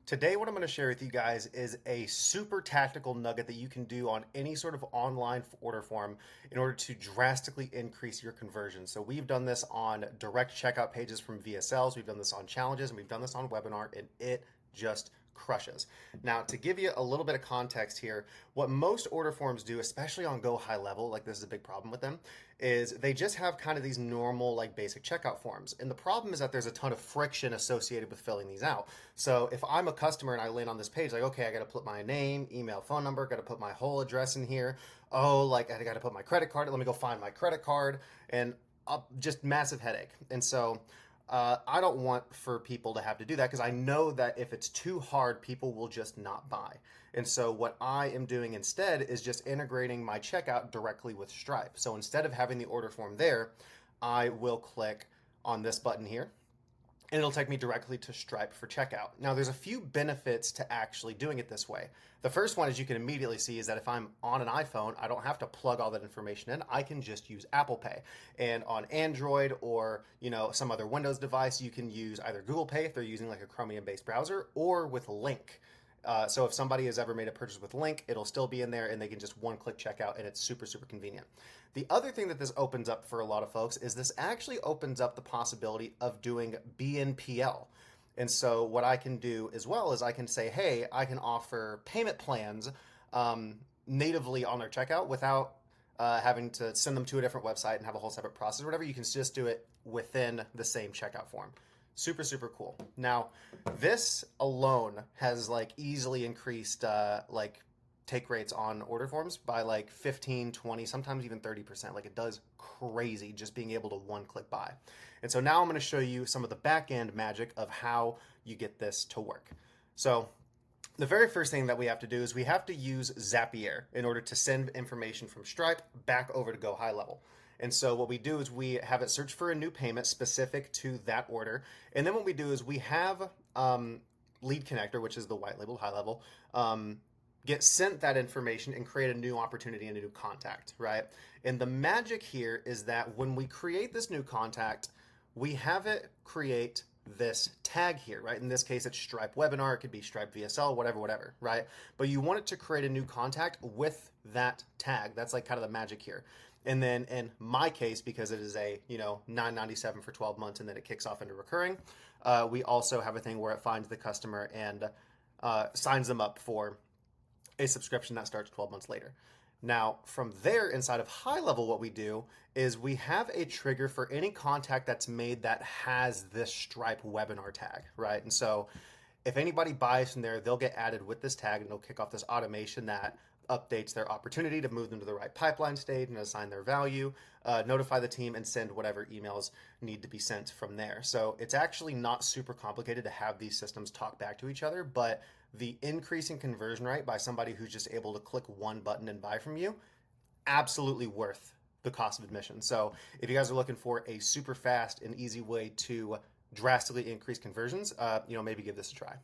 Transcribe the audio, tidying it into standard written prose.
Today, what I'm going to share with you guys is a super tactical nugget that you can do on any sort of online order form in order to drastically increase your conversion. So we've done this on direct checkout pages from VSLs, we've done this on challenges, and we've done this on webinar, and it just crushes. Now, to give you a little bit of context here, what most order forms do, especially on Go High Level, like this is a big problem with them, is they just have kind of these normal, like basic checkout forms. And the problem is that there's a ton of friction associated with filling these out. So if I'm a customer and I land on this page, like, okay, I got to put my name, email, phone number, got to put my whole address in here. Oh, like I got to put my credit card. Let me go find my credit card, and just massive headache. And so I don't want for people to have to do that because I know that if it's too hard, people will just not buy. And so what I am doing instead is just integrating my checkout directly with Stripe. So instead of having the order form there, I will click on this button here and it'll take me directly to Stripe for checkout. Now, there's a few benefits to actually doing it this way. The first one, as you can immediately see, is that if I'm on an iPhone, I don't have to plug all that information in. I can just use Apple Pay. And on Android or some other Windows device, you can use either Google Pay if they're using like a Chromium-based browser, or with Link. So if somebody has ever made a purchase with Link, it'll still be in there and they can just one-click checkout, and it's super, super convenient. The other thing that this opens up for a lot of folks is this actually opens up the possibility of doing BNPL. And so what I can do as well is I can say, hey, I can offer payment plans natively on their checkout without having to send them to a different website and have a whole separate process or whatever. You can just do it within the same checkout form. Super, super cool. Now, this alone has like easily increased like take rates on order forms by like 15, 20, sometimes even 30%. Like it does crazy just being able to one-click buy. And so now I'm going to show you some of the back end magic of how you get this to work. So the very first thing that we have to do is we have to use Zapier in order to send information from Stripe back over to Go High Level. And so what we do is we have it search for a new payment specific to that order. And then what we do is we have Lead Connector, which is the white labeled high level, get sent that information and create a new opportunity and a new contact, right? And the magic here is that when we create this new contact, we have it create this tag here, right? In this case, it's Stripe Webinar. It could be Stripe VSL, whatever, right? But you want it to create a new contact with that tag. That's like kind of the magic here. And then in my case, because it is a $9.97 for 12 months and then it kicks off into recurring, we also have a thing where it finds the customer and signs them up for a subscription that starts 12 months later. Now, from there, inside of High Level, what we do is we have a trigger for any contact that's made that has this Stripe webinar tag, right? And so if anybody buys from there, they'll get added with this tag and it'll kick off this automation that updates their opportunity to move them to the right pipeline state and assign their value, notify the team, and send whatever emails need to be sent from there. So it's actually not super complicated to have these systems talk back to each other, but the increase in conversion rate by somebody who's just able to click one button and buy from you, absolutely worth the cost of admission. So if you guys are looking for a super fast and easy way to drastically increase conversions, maybe give this a try.